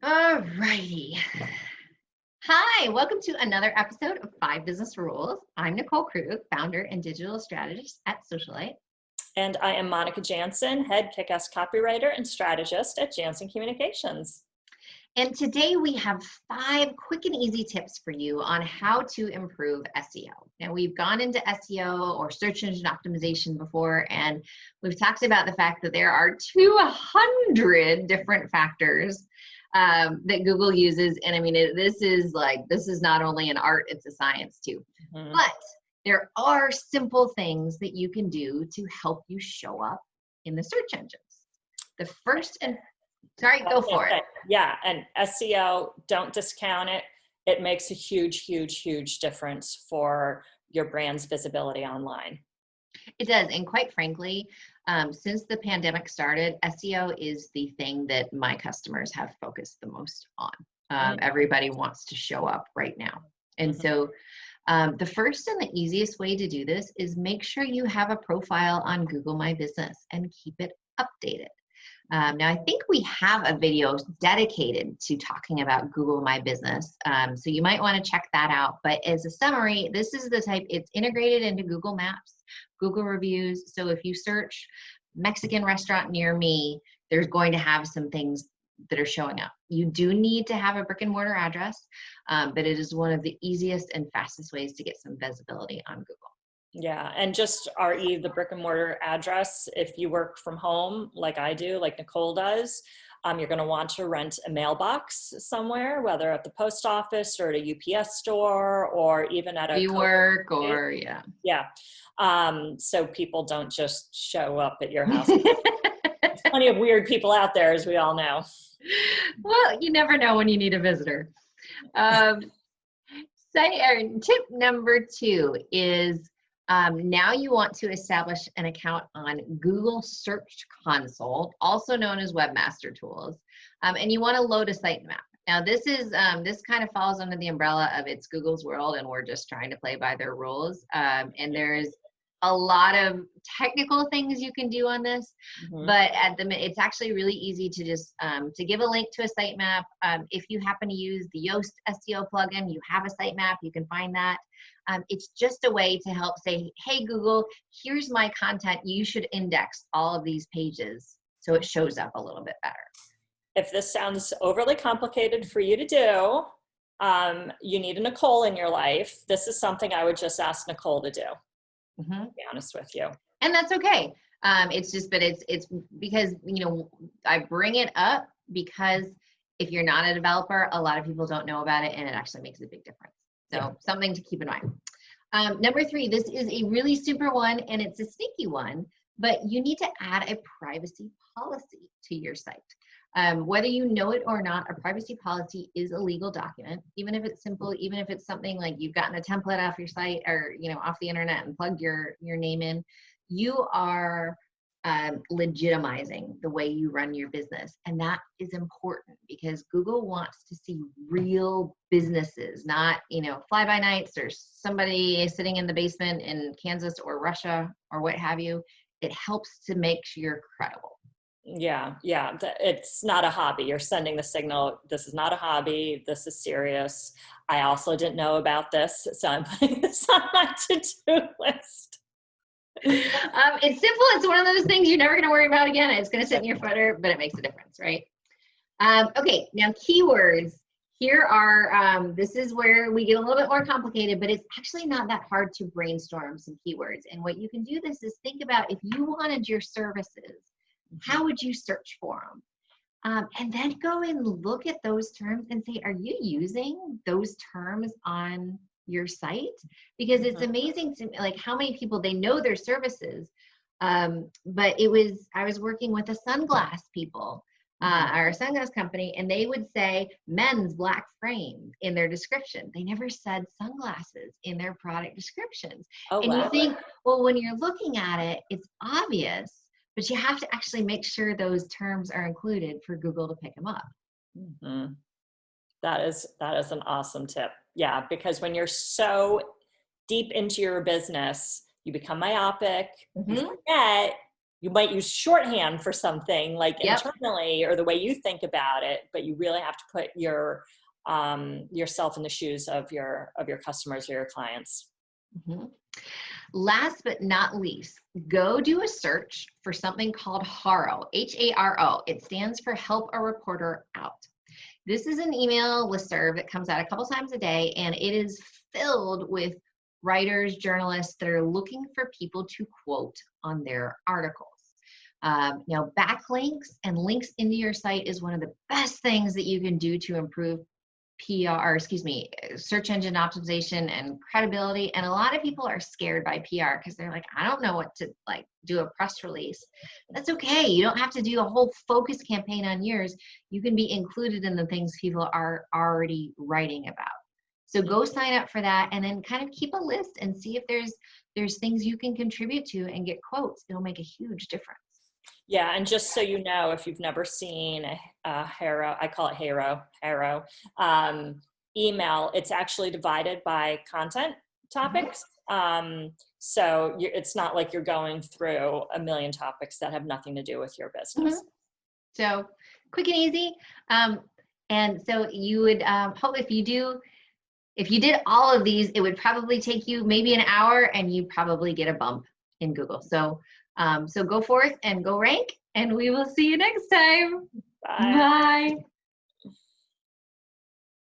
All righty. Hi, welcome to another episode of 5 Business Rules. I'm Nicole Krug, founder and digital strategist at Socialite. And I am Monica Jansen, head kick-ass copywriter and strategist at Jansen Communications. And today we have 5 quick and easy tips for you on how to improve SEO. Now, we've gone into SEO or search engine optimization before, and we've talked about the fact that there are 200 different factors that Google uses. And I mean, this is not only an art, it's a science too. Mm-hmm. But there are simple things that you can do to help you show up in the search engines. The first go for it. Yeah, and SEO, don't discount it. It makes a huge, huge, huge difference for your brand's visibility online. It does. And quite frankly, since the pandemic started, SEO is the thing that my customers have focused the most on. Everybody wants to show up right now. And so the first and the easiest way to do this is make sure you have a profile on Google My Business and keep it updated. Now, I think we have a video dedicated to talking about Google My Business, so you might want to check that out. But as a summary, this is the type, it's integrated into Google Maps, Google Reviews. So if you search Mexican restaurant near me, there's going to have some things that are showing up. You do need to have a brick and mortar address, but it is one of the easiest and fastest ways to get some visibility on Google. Yeah, and just RE the brick and mortar address. If you work from home, like I do, like Nicole does, you're going to want to rent a mailbox somewhere, whether at the post office or at a UPS store or even at a WeWork or yeah. So people don't just show up at your house. There's plenty of weird people out there, as we all know. Well, you never know when you need a visitor. Tip number 2 is now you want to establish an account on Google Search Console, also known as Webmaster Tools, and you want to load a sitemap. Now, this kind of falls under the umbrella of it's Google's world, and we're just trying to play by their rules. And there's a lot of technical things you can do on this, but it's actually really easy to just to give a link to a sitemap. If you happen to use the Yoast SEO plugin, you have a sitemap, you can find that. It's just a way to help say, hey, Google, here's my content. You should index all of these pages so it shows up a little bit better. If this sounds overly complicated for you to do, you need a Nicole in your life. This is something I would just ask Nicole to do, to be honest with you. And that's okay. It's because, I bring it up because if you're not a developer, a lot of people don't know about it, and it actually makes a big difference. So something to keep in mind. Number 3, this is a really super one, and it's a sneaky one, but you need to add a privacy policy to your site. Whether you know it or not, a privacy policy is a legal document, even if it's simple, even if it's something like you've gotten a template off your site or, off the internet and plugged your name in. You are legitimizing the way you run your business. And that is important because Google wants to see real businesses, not, fly-by-nights or somebody sitting in the basement in Kansas or Russia or what have you. It helps to make sure you're credible. Yeah. It's not a hobby. You're sending the signal, this is not a hobby, this is serious. I also didn't know about this, so I'm putting this on my to-do list. It's simple. It's one of those things you're never going to worry about again. It's going to sit in your footer, but it makes a difference, right? Okay, now keywords. Here are, this is where we get a little bit more complicated, but it's actually not that hard to brainstorm some keywords. And what you can do this is think about if you wanted your services, how would you search for them? And then go and look at those terms and say, are you using those terms on your site? Because it's amazing to me, like how many people they know their services. But I was working with a sunglass people, our sunglass company, and they would say men's black frame in their description. They never said sunglasses in their product descriptions. You think, well, when you're looking at it, it's obvious, but you have to actually make sure those terms are included for Google to pick them up. That is an awesome tip. Yeah, because when you're so deep into your business, you become myopic, you forget you might use shorthand for something like Yep. internally or the way you think about it, but you really have to put yourself in the shoes of your customers or your clients. Mm-hmm. Last but not least, go do a search for something called HARO, HARO. It stands for Help a Reporter Out. This is an email listserv that comes out a couple times a day, and it is filled with writers, journalists that are looking for people to quote on their articles. Now, backlinks and links into your site is one of the best things that you can do to improve search engine optimization and credibility. And a lot of people are scared by PR because they're like, I don't know what to do a press release. That's okay. You don't have to do a whole focus campaign on yours. You can be included in the things people are already writing about. So go sign up for that and then kind of keep a list and see if there's things you can contribute to and get quotes. It'll make a huge difference. Yeah, and just so you know, if you've never seen a HARO, I call it HARO email, it's actually divided by content topics. So it's not like you're going through a million topics that have nothing to do with your business. So quick and easy. And so you would hope if you did all of these, it would probably take you maybe an hour and you'd probably get a bump in Google. So go forth and go rank, and we will see you next time. Bye. Bye.